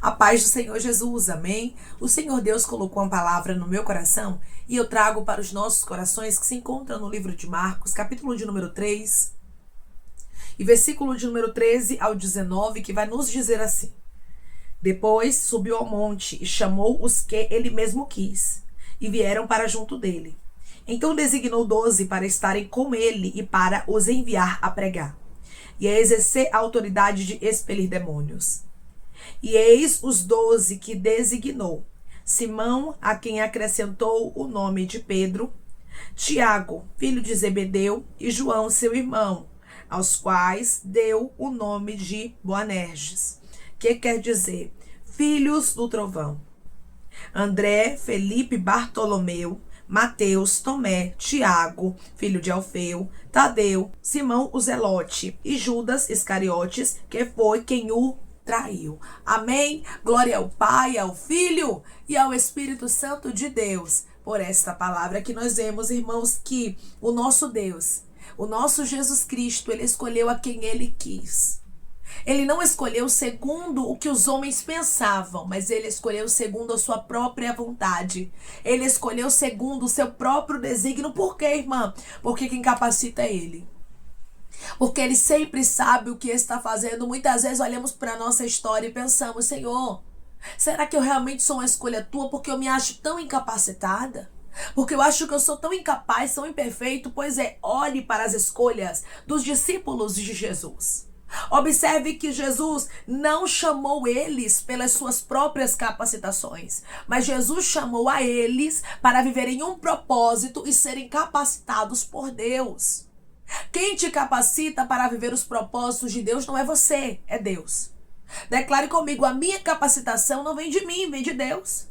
A paz do Senhor Jesus, amém? O Senhor Deus colocou uma palavra no meu coração e eu trago para os nossos corações que se encontra no livro de Marcos, capítulo de número 3 e versículo de número 13 ao 19, que vai nos dizer assim: Depois subiu ao monte e chamou os que ele mesmo quis e vieram para junto dele. Então designou 12 para estarem com ele e para os enviar a pregar e a exercer a autoridade de expelir demônios. E eis os 12 que designou: Simão, a quem acrescentou o nome de Pedro, Tiago, filho de Zebedeu, e João, seu irmão, aos quais deu o nome de Boanerges, que quer dizer filhos do trovão. André, Felipe, Bartolomeu, Mateus, Tomé, Tiago, filho de Alfeu, Tadeu, Simão o Zelote e Judas Iscariotes, que foi quem o traiu. Amém? Glória ao Pai, ao Filho e ao Espírito Santo de Deus. Por esta palavra que nós vemos, irmãos, que o nosso Deus, o nosso Jesus Cristo, ele escolheu a quem ele quis. Ele não escolheu segundo o que os homens pensavam, mas ele escolheu segundo a sua própria vontade. Ele escolheu segundo o seu próprio desígnio. Por quê, irmã? Porque quem capacita é ele. Porque ele sempre sabe o que está fazendo. Muitas vezes olhamos para a nossa história e pensamos: Senhor, será que eu realmente sou uma escolha tua porque eu me acho tão incapacitada? Porque eu acho que eu sou tão incapaz, tão imperfeito? Pois é, olhe para as escolhas dos discípulos de Jesus. Observe que Jesus não chamou eles pelas suas próprias capacitações, mas Jesus chamou a eles para viverem um propósito e serem capacitados por Deus. Quem te capacita para viver os propósitos de Deus não é você, é Deus. Declare comigo: a minha capacitação não vem de mim, vem de Deus.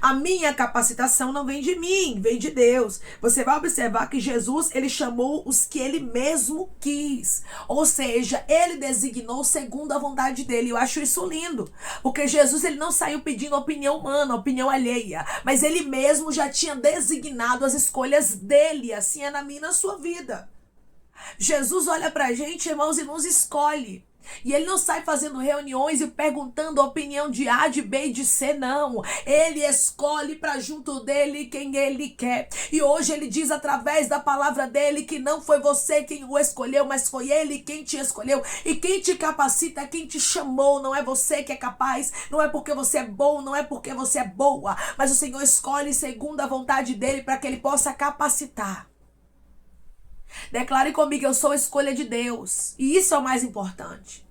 A minha capacitação não vem de mim, vem de Deus. Você vai observar que Jesus, ele chamou os que ele mesmo quis. Ou seja, ele designou segundo a vontade dele. Eu acho isso lindo. Porque Jesus, ele não saiu pedindo opinião humana, opinião alheia. Mas ele mesmo já tinha designado as escolhas dele. Assim é na minha e na sua vida. Jesus olha pra gente, irmãos, e nos escolhe. E ele não sai fazendo reuniões e perguntando a opinião de A, de B e de C, não. Ele escolhe para junto dele quem ele quer. E hoje ele diz através da palavra dele que não foi você quem o escolheu, mas foi ele quem te escolheu. E quem te capacita, quem te chamou, não é você que é capaz, não é porque você é bom, não é porque você é boa, mas o Senhor escolhe segundo a vontade dele para que ele possa capacitar. Declare comigo: eu sou a escolha de Deus. E isso é o mais importante.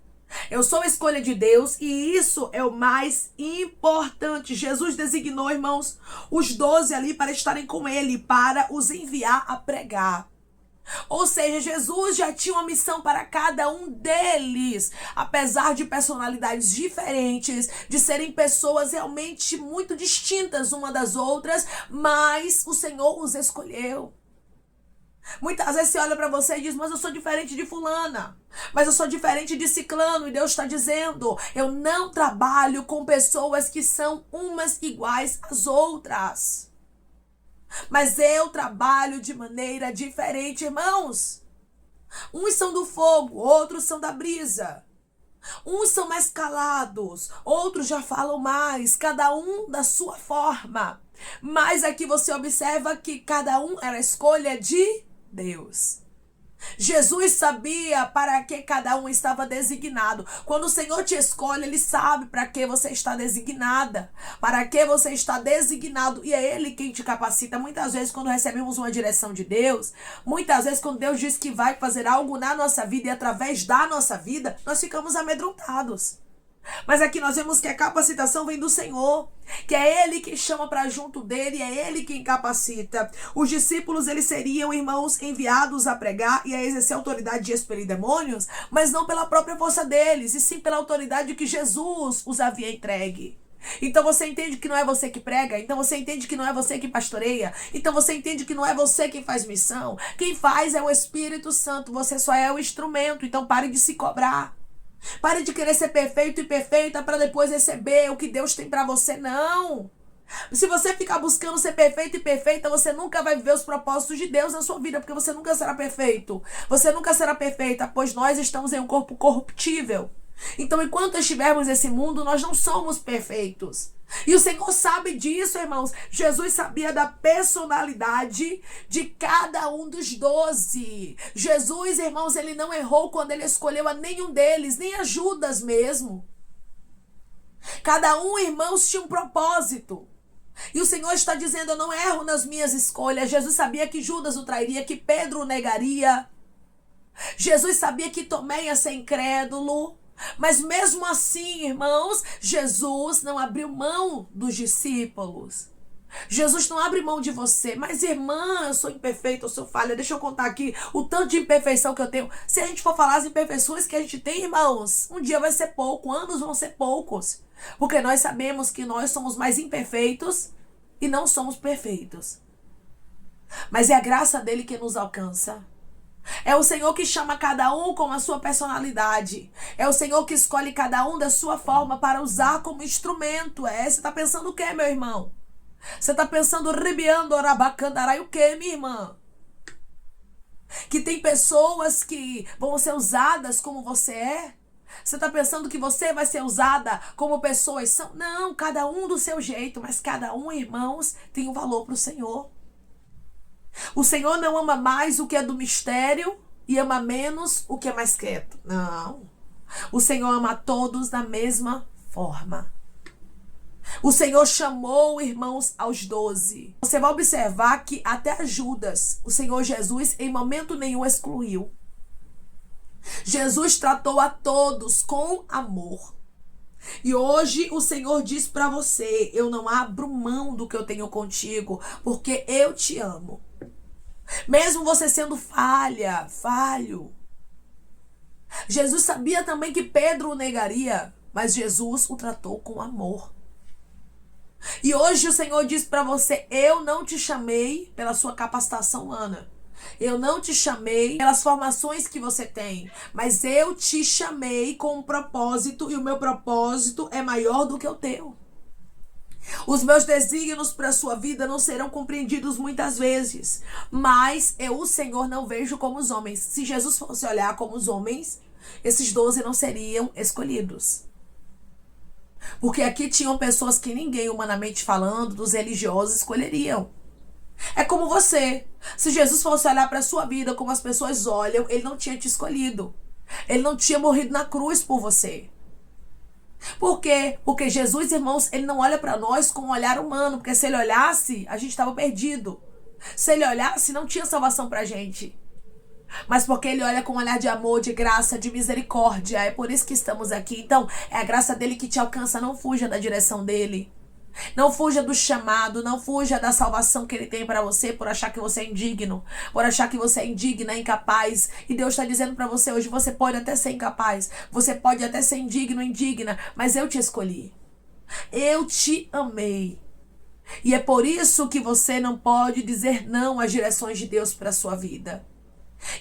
Eu sou a escolha de Deus e isso é o mais importante. Jesus designou, irmãos, os 12 ali para estarem com ele, para os enviar a pregar. Ou seja, Jesus já tinha uma missão para cada um deles. Apesar de personalidades diferentes, de serem pessoas realmente muito distintas uma das outras, mas o Senhor os escolheu. Muitas vezes você olha para você e diz: mas eu sou diferente de fulana, mas eu sou diferente de ciclano. E Deus está dizendo: eu não trabalho com pessoas que são umas iguais às outras, mas eu trabalho de maneira diferente, irmãos. Uns são do fogo, outros são da brisa. Uns são mais calados, outros já falam mais, cada um da sua forma. Mas aqui você observa que cada um era a escolha de Deus. Jesus sabia para que cada um estava designado. Quando o Senhor te escolhe, ele sabe para que você está designada, para que você está designado, e é ele quem te capacita. Muitas vezes quando recebemos uma direção de Deus, muitas vezes quando Deus diz que vai fazer algo na nossa vida e através da nossa vida, nós ficamos amedrontados. Mas aqui nós vemos que a capacitação vem do Senhor, que é ele que chama para junto dele, é ele quem capacita. Os discípulos, eles seriam, irmãos, enviados a pregar e a exercer a autoridade de expelir demônios, mas não pela própria força deles, e sim pela autoridade que Jesus os havia entregue. Então você entende que não é você que prega, então você entende que não é você que pastoreia, então você entende que não é você quem faz missão. Quem faz é o Espírito Santo, você só é o instrumento. Então pare de se cobrar. Pare de querer ser perfeito e perfeita para depois receber o que Deus tem para você. Não. Se você ficar buscando ser perfeito e perfeita, você nunca vai viver os propósitos de Deus na sua vida, porque você nunca será perfeito. Você nunca será perfeita, pois nós estamos em um corpo corruptível. Então, enquanto estivermos nesse mundo, nós não somos perfeitos. E o Senhor sabe disso, irmãos. Jesus sabia da personalidade de cada um dos 12. Jesus, irmãos, ele não errou quando ele escolheu a nenhum deles, nem a Judas mesmo. Cada um, irmãos, tinha um propósito. E o Senhor está dizendo, eu não erro nas minhas escolhas. Jesus sabia que Judas o trairia, que Pedro o negaria. Jesus sabia que Tomé ia ser incrédulo. Mas mesmo assim, irmãos, Jesus não abriu mão dos discípulos. Jesus não abre mão de você. Mas, irmã, eu sou imperfeita, eu sou falha. Deixa eu contar aqui o tanto de imperfeição que eu tenho. Se a gente for falar as imperfeições que a gente tem, irmãos, um dia vai ser pouco, anos vão ser poucos. Porque nós sabemos que nós somos mais imperfeitos e não somos perfeitos. Mas é a graça dele que nos alcança. É o Senhor que chama cada um com a sua personalidade. É o Senhor que escolhe cada um da sua forma para usar como instrumento. Você está pensando o quê, meu irmão? Você está pensando ribiando, orabacandarai, o quê, minha irmã? Que tem pessoas que vão ser usadas como você é? Você está pensando que você vai ser usada como pessoas são? Não, cada um do seu jeito, mas cada um, irmãos, tem um valor para o Senhor. O Senhor não ama mais o que é do mistério e ama menos o que é mais quieto. Não. O Senhor ama a todos da mesma forma. O Senhor chamou, irmãos, aos 12. Você vai observar que até Judas, o Senhor Jesus, em momento nenhum excluiu. Jesus tratou a todos com amor. E hoje o Senhor diz para você, eu não abro mão do que eu tenho contigo, porque eu te amo. Mesmo você sendo falho. Jesus sabia também que Pedro o negaria, mas Jesus o tratou com amor. E hoje o Senhor diz para você, eu não te chamei pela sua capacitação humana. Eu não te chamei pelas formações que você tem, mas eu te chamei com um propósito e o meu propósito é maior do que o teu. Os meus desígnios para a sua vida não serão compreendidos muitas vezes, mas eu, o Senhor, não vejo como os homens. Se Jesus fosse olhar como os homens, esses 12 não seriam escolhidos. Porque aqui tinham pessoas que ninguém, humanamente falando, dos religiosos, escolheriam. É como você. Se Jesus fosse olhar para a sua vida como as pessoas olham, ele não tinha te escolhido. Ele não tinha morrido na cruz por você. Por quê? Porque Jesus, irmãos, ele não olha para nós com um olhar humano. Porque se ele olhasse, a gente estava perdido. Se ele olhasse, não tinha salvação pra gente. Mas porque ele olha com um olhar de amor, de graça, de misericórdia. É por isso que estamos aqui. Então, é a graça dele que te alcança. Não fuja da direção dele. Não fuja do chamado, não fuja da salvação que ele tem para você por achar que você é indigno, por achar que você é indigna, incapaz. E Deus está dizendo para você hoje, você pode até ser incapaz, você pode até ser indigno, indigna, mas eu te escolhi. Eu te amei. E é por isso que você não pode dizer não às direções de Deus para a sua vida.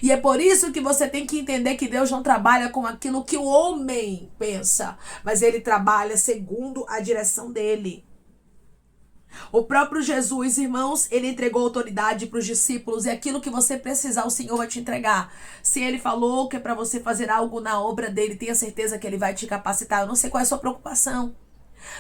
E é por isso que você tem que entender que Deus não trabalha com aquilo que o homem pensa, mas ele trabalha segundo a direção dele. O próprio Jesus, irmãos, ele entregou autoridade para os discípulos e aquilo que você precisar, o Senhor vai te entregar. Se ele falou que é para você fazer algo na obra dele, tenha certeza que ele vai te capacitar. Eu não sei qual é a sua preocupação.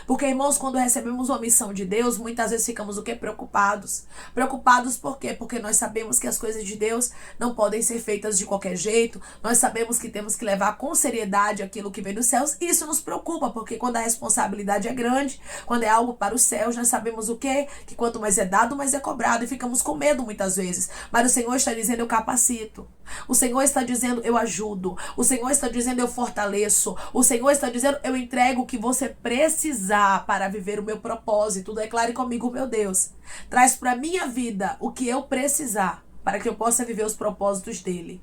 Porque, irmãos, quando recebemos uma missão de Deus, muitas vezes ficamos o quê? Preocupados. Preocupados por quê? Porque nós sabemos que as coisas de Deus não podem ser feitas de qualquer jeito. Nós sabemos que temos que levar com seriedade aquilo que vem dos céus. E isso nos preocupa, porque quando a responsabilidade é grande, quando é algo para os céus, nós sabemos o quê? Que quanto mais é dado, mais é cobrado. E ficamos com medo muitas vezes. Mas o Senhor está dizendo, eu capacito. O Senhor está dizendo, eu ajudo. O Senhor está dizendo, eu fortaleço. O Senhor está dizendo, eu entrego o que você precisar para viver o meu propósito. Declare comigo, meu Deus. Traz para minha vida o que eu precisar para que eu possa viver os propósitos dele.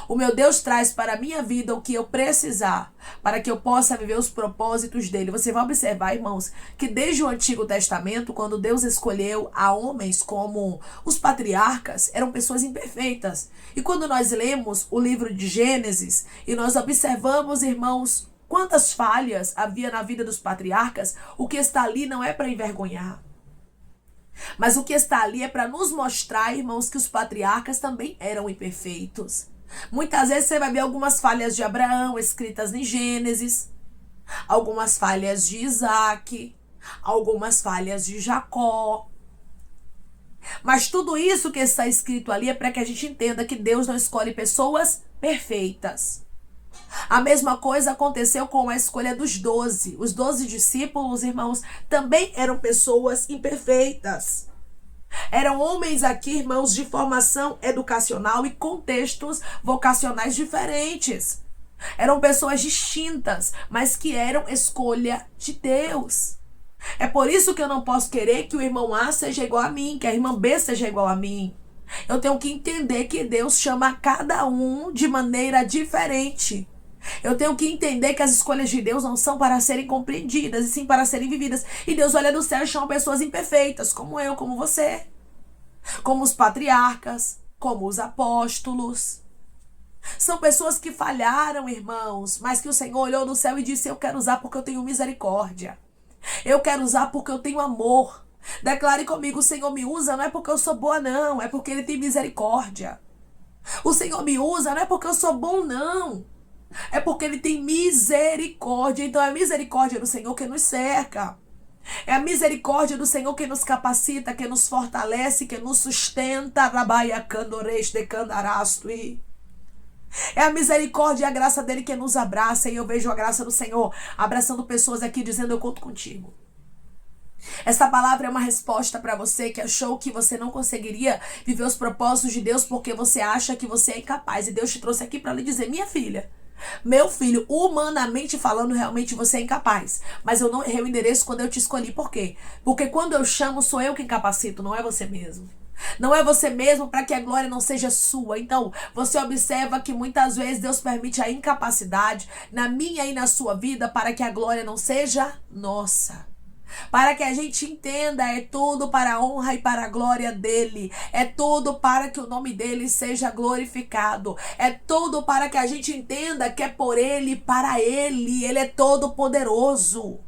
O meu Deus traz para a minha vida o que eu precisar para que eu possa viver os propósitos dele. Você vai observar, irmãos, que desde o Antigo Testamento, quando Deus escolheu a homens como os patriarcas, eram pessoas imperfeitas. E quando nós lemos o livro de Gênesis e nós observamos, irmãos, quantas falhas havia na vida dos patriarcas, o que está ali não é para envergonhar. Mas o que está ali é para nos mostrar, irmãos, que os patriarcas também eram imperfeitos. Muitas vezes você vai ver algumas falhas de Abraão escritas em Gênesis, algumas falhas de Isaac, algumas falhas de Jacó. Mas tudo isso que está escrito ali é para que a gente entenda que Deus não escolhe pessoas perfeitas. A mesma coisa aconteceu com a escolha dos 12. Os 12 discípulos, irmãos, também eram pessoas imperfeitas. Eram homens aqui, irmãos, de formação educacional e contextos vocacionais diferentes. Eram pessoas distintas, mas que eram escolha de Deus. É por isso que eu não posso querer que o irmão A seja igual a mim, que a irmã B seja igual a mim. Eu tenho que entender que Deus chama cada um de maneira diferente. Eu tenho que entender que as escolhas de Deus não são para serem compreendidas, e sim para serem vividas. E Deus olha do céu e chama pessoas imperfeitas, como eu, como você. Como os patriarcas, como os apóstolos. São pessoas que falharam, irmãos, mas que o Senhor olhou do céu e disse: eu quero usar porque eu tenho misericórdia. Eu quero usar porque eu tenho amor. Declare comigo: o Senhor me usa não é porque eu sou boa, não. É porque Ele tem misericórdia. O Senhor me usa não é porque eu sou bom, não. É porque Ele tem misericórdia. Então é a misericórdia do Senhor que nos cerca. É a misericórdia do Senhor que nos capacita, que nos fortalece, que nos sustenta. É a misericórdia e a graça dele que nos abraça. E eu vejo a graça do Senhor abraçando pessoas aqui, dizendo: eu conto contigo. Esta palavra é uma resposta para você que achou que você não conseguiria viver os propósitos de Deus porque você acha que você é incapaz. E Deus te trouxe aqui para lhe dizer: minha filha, meu filho, humanamente falando, realmente você é incapaz. Mas eu não errei o endereço quando eu te escolhi. Por quê? Porque quando eu chamo, sou eu quem capacito, não é você mesmo. Não é você mesmo, para que a glória não seja sua. Então, você observa que muitas vezes Deus permite a incapacidade na minha e na sua vida para que a glória não seja nossa. Para que a gente entenda, é tudo para a honra e para a glória dele. É tudo para que o nome dele seja glorificado. É tudo para que a gente entenda que é por ele e para ele. Ele é todo poderoso.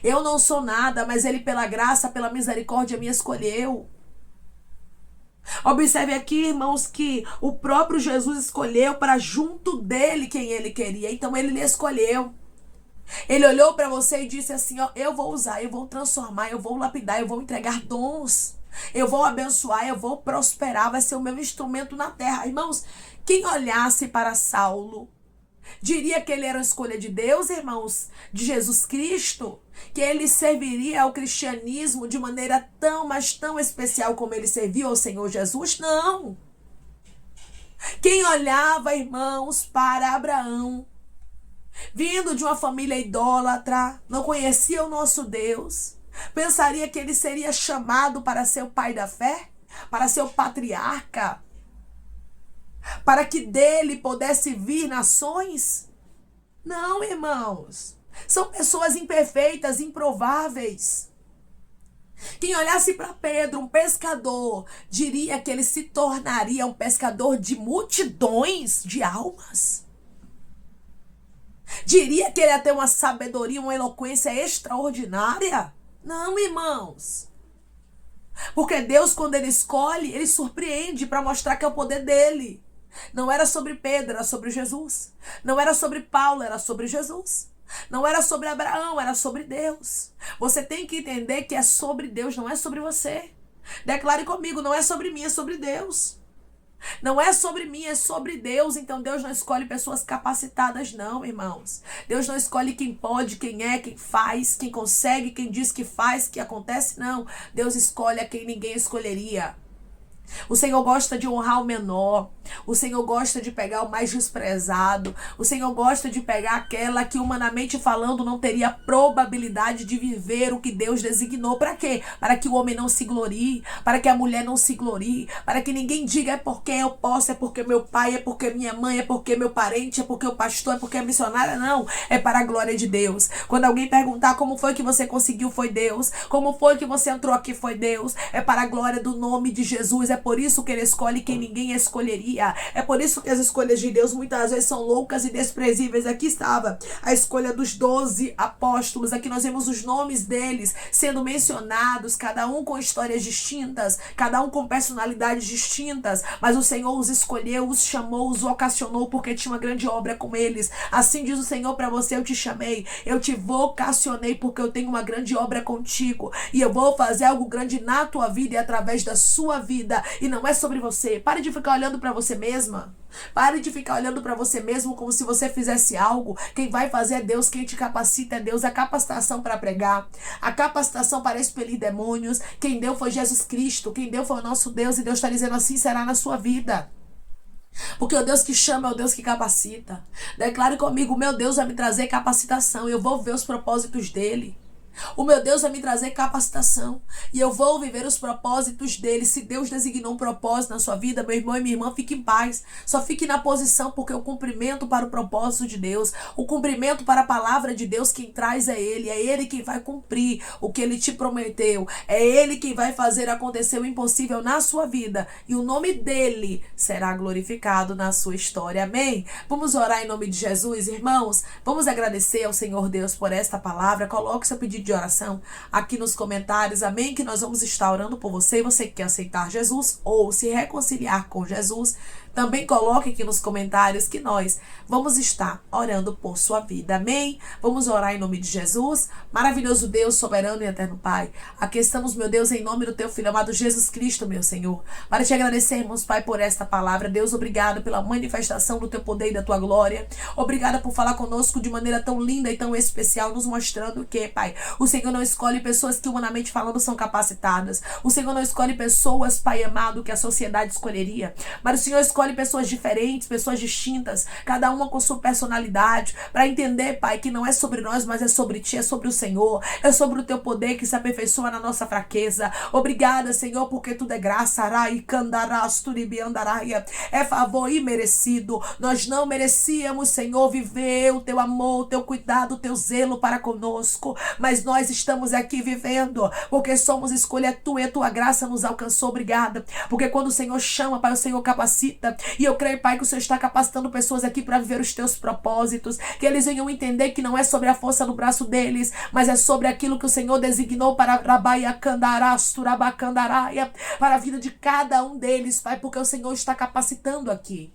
Eu não sou nada, mas ele, pela graça, pela misericórdia, me escolheu. Observe aqui, irmãos, que o próprio Jesus escolheu para junto dele quem ele queria. Então ele lhe escolheu. Ele olhou para você e disse assim: ó, eu vou usar, eu vou transformar, eu vou lapidar, eu vou entregar dons, eu vou abençoar, eu vou prosperar, vai ser o meu instrumento na terra. Irmãos, quem olhasse para Saulo diria que ele era a escolha de Deus, irmãos, de Jesus Cristo, que ele serviria ao cristianismo de maneira tão, mas tão especial como ele serviu ao Senhor Jesus? Não. Quem olhava, irmãos, para Abraão, vindo de uma família idólatra, não conhecia o nosso Deus, pensaria que ele seria chamado para ser o pai da fé, para ser o patriarca, para que dele pudesse vir nações? Não, irmãos. São pessoas imperfeitas, improváveis. Quem olhasse para Pedro, um pescador, diria que ele se tornaria um pescador de multidões de almas. Diria que ele ia ter uma sabedoria, uma eloquência extraordinária. Não, irmãos. Porque Deus, quando ele escolhe, ele surpreende para mostrar que é o poder dele. Não era sobre Pedro, era sobre Jesus. Não era sobre Paulo, era sobre Jesus. Não era sobre Abraão, era sobre Deus. Você tem que entender que é sobre Deus, não é sobre você. Declare comigo: não é sobre mim, é sobre Deus. Não é sobre mim, é sobre Deus. Então Deus não escolhe pessoas capacitadas, não, irmãos. Deus não escolhe quem pode, quem é, quem faz, quem consegue, quem diz que faz, que acontece, não. Deus escolhe a quem ninguém escolheria. O Senhor gosta de honrar o menor. O Senhor gosta de pegar o mais desprezado. O Senhor gosta de pegar aquela que, humanamente falando, não teria probabilidade de viver o que Deus designou. Para quê? Para que o homem não se glorie, para que a mulher não se glorie, para que ninguém diga: é porque eu posso, é porque meu pai, é porque minha mãe, é porque meu parente, é porque o pastor, é porque a missionária. Não, é para a glória de Deus. Quando alguém perguntar como foi que você conseguiu, foi Deus. Como foi que você entrou aqui, foi Deus. É para a glória do nome de Jesus, é por isso que Ele escolhe quem ninguém escolheria. É por isso que as escolhas de Deus muitas vezes são loucas e desprezíveis. Aqui estava a escolha dos 12 apóstolos. Aqui nós vemos os nomes deles sendo mencionados, cada um com histórias distintas, cada um com personalidades distintas, mas o Senhor os escolheu, os chamou, os vocacionou porque tinha uma grande obra com eles. Assim diz o Senhor para você: eu te chamei, eu te vocacionei porque eu tenho uma grande obra contigo e eu vou fazer algo grande na tua vida e através da sua vida, e não é sobre você. Pare de ficar olhando para você mesma. Pare de ficar olhando para você mesmo como se você fizesse algo. Quem vai fazer é Deus, quem te capacita é Deus. A capacitação para pregar, a capacitação para expelir demônios, quem deu foi Jesus Cristo, quem deu foi o nosso Deus, e Deus está dizendo: assim será na sua vida. Porque o Deus que chama é o Deus que capacita. Declare comigo: meu Deus vai me trazer capacitação, eu vou ver os propósitos dele. O meu Deus vai me trazer capacitação e eu vou viver os propósitos dele. Se Deus designou um propósito na sua vida, meu irmão e minha irmã, fique em paz. Só fique na posição, porque o cumprimento para o propósito de Deus, o cumprimento para a palavra de Deus, quem traz é Ele. É Ele quem vai cumprir o que Ele te prometeu. É Ele quem vai fazer acontecer o impossível na sua vida. E o nome dele será glorificado na sua história. Amém? Vamos orar em nome de Jesus, irmãos. Vamos agradecer ao Senhor Deus por esta palavra. Coloque seu pedido de oração aqui nos comentários, amém? Que nós vamos estar orando por você. E você que quer aceitar Jesus ou se reconciliar com Jesus, também coloque aqui nos comentários que nós vamos estar orando por sua vida, amém? Vamos orar em nome de Jesus. Maravilhoso Deus, soberano e eterno Pai, aqui estamos, meu Deus, em nome do teu Filho amado Jesus Cristo, meu Senhor, para te agradecermos, Pai, por esta palavra. Deus, obrigado pela manifestação do teu poder e da tua glória. Obrigada por falar conosco de maneira tão linda e tão especial, nos mostrando que, Pai, o Senhor não escolhe pessoas que humanamente falando são capacitadas. O Senhor não escolhe pessoas, Pai amado, que a sociedade escolheria, mas o Senhor escolhe pessoas diferentes, pessoas distintas, cada uma com sua personalidade, para entender, Pai, que não é sobre nós, mas é sobre Ti, é sobre o Senhor, é sobre o Teu poder que se aperfeiçoa na nossa fraqueza. Obrigada, Senhor, porque tudo é graça, é favor imerecido. Nós não merecíamos, Senhor, viver o Teu amor, o Teu cuidado, o Teu zelo para conosco, mas nós estamos aqui vivendo, porque somos escolha Tua e a Tua graça nos alcançou. Obrigada, porque quando o Senhor chama, Pai, o Senhor capacita. E eu creio, Pai, que o Senhor está capacitando pessoas aqui para viver os Teus propósitos, que eles venham entender que não é sobre a força no braço deles, mas é sobre aquilo que o Senhor designou para para a vida de cada um deles, Pai, porque o Senhor está capacitando aqui.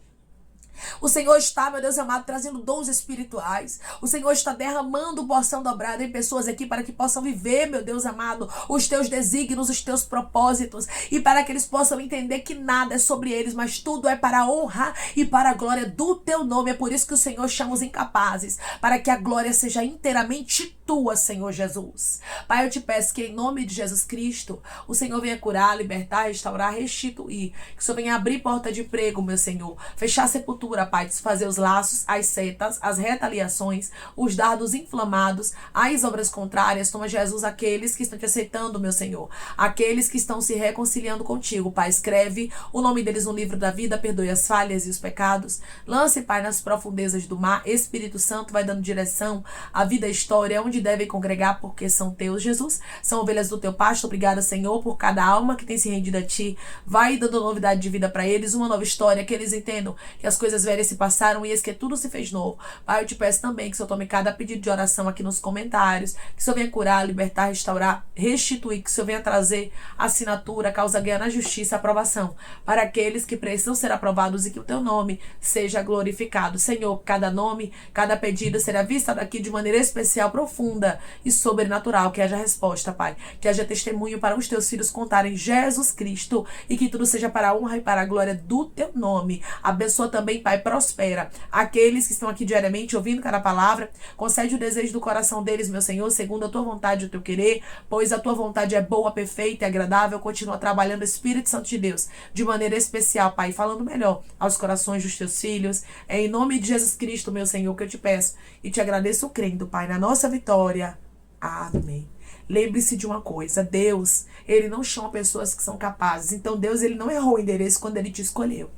O Senhor está, meu Deus amado, trazendo dons espirituais. O Senhor está derramando porção dobrada em pessoas aqui para que possam viver, meu Deus amado, os Teus desígnios, os Teus propósitos, e para que eles possam entender que nada é sobre eles, mas tudo é para a honra e para a glória do Teu nome. É por isso que o Senhor chama os incapazes, para que a glória seja inteiramente Tua, Senhor Jesus. Pai, eu te peço que em nome de Jesus Cristo, o Senhor venha curar, libertar, restaurar, restituir. Que o Senhor venha abrir porta de emprego, meu Senhor, fechar a sepultura, Pai, desfazer os laços, as setas, as retaliações, os dardos inflamados, as obras contrárias. Toma, Jesus, aqueles que estão te aceitando, meu Senhor, aqueles que estão se reconciliando contigo, Pai, escreve o nome deles no livro da vida, perdoe as falhas e os pecados, lance, Pai, nas profundezas do mar. Espírito Santo vai dando direção à vida e à história, onde devem congregar, porque são teus, Jesus, são ovelhas do teu pasto. Obrigada, Senhor, por cada alma que tem se rendido a ti. Vai dando novidade de vida para eles, uma nova história, que eles entendam que as coisas velhas se passaram e eis que tudo se fez novo. Pai, eu te peço também que o Senhor tome cada pedido de oração aqui nos comentários, que o Senhor venha curar, libertar, restaurar, restituir, que o Senhor venha trazer assinatura, causa ganha na justiça, aprovação para aqueles que precisam ser aprovados, e que o teu nome seja glorificado. Senhor, cada nome, cada pedido será vista daqui de maneira especial, profunda e sobrenatural. Que haja resposta, Pai, que haja testemunho para os teus filhos contarem Jesus Cristo, e que tudo seja para a honra e para a glória do teu nome. Abençoa também, Pai, prospera aqueles que estão aqui diariamente ouvindo cada palavra. Concede o desejo do coração deles, meu Senhor, segundo a tua vontade e o teu querer, pois a tua vontade é boa, perfeita e agradável. Continua trabalhando, Espírito Santo de Deus, de maneira especial, Pai, falando melhor aos corações dos teus filhos. É em nome de Jesus Cristo, meu Senhor, que eu te peço e te agradeço, crendo, Pai, na nossa vitória. Amém. Lembre-se de uma coisa: Deus, Ele não chama pessoas que são capazes. Então Deus, Ele não errou o endereço quando Ele te escolheu.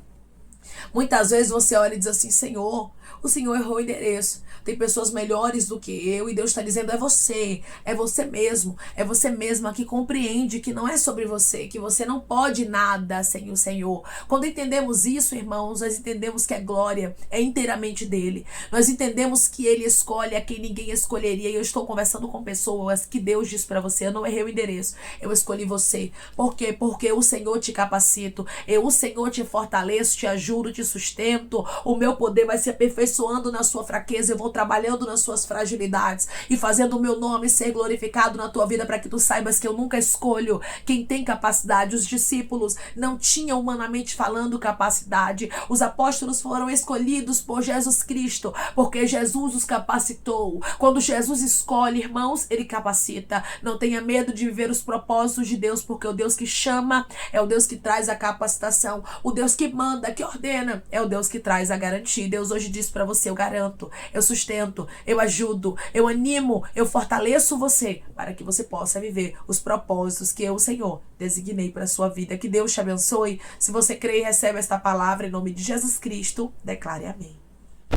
Muitas vezes você olha e diz assim: Senhor, o Senhor errou o endereço. Tem pessoas melhores do que eu e Deus está dizendo: é você mesmo, é você mesma que compreende que não é sobre você, que você não pode nada sem o Senhor. Quando entendemos isso, irmãos, nós entendemos que a glória é inteiramente dele. Nós entendemos que ele escolhe a quem ninguém escolheria. E eu estou conversando com pessoas que Deus diz para você: eu não errei o endereço, eu escolhi você. Por quê? Porque o Senhor te capacita, o Senhor te fortaleço, te ajudo, te sustento. O meu poder vai se aperfeiçoando na sua fraqueza. Eu vou trabalhando nas suas fragilidades e fazendo o meu nome ser glorificado na tua vida, para que tu saibas que eu nunca escolho quem tem capacidade. Os discípulos não tinham, humanamente falando, capacidade. Os apóstolos foram escolhidos por Jesus Cristo, porque Jesus os capacitou. Quando Jesus escolhe, irmãos, ele capacita. Não tenha medo de viver os propósitos de Deus, porque o Deus que chama é o Deus que traz a capacitação. O Deus que manda, que ordena, é o Deus que traz a garantia. Deus hoje diz para você: eu garanto, eu sustento, eu ajudo, eu animo, eu fortaleço você, para que você possa viver os propósitos que eu, Senhor, designei para a sua vida. Que Deus te abençoe. Se você crê e recebe esta palavra, em nome de Jesus Cristo, declare amém.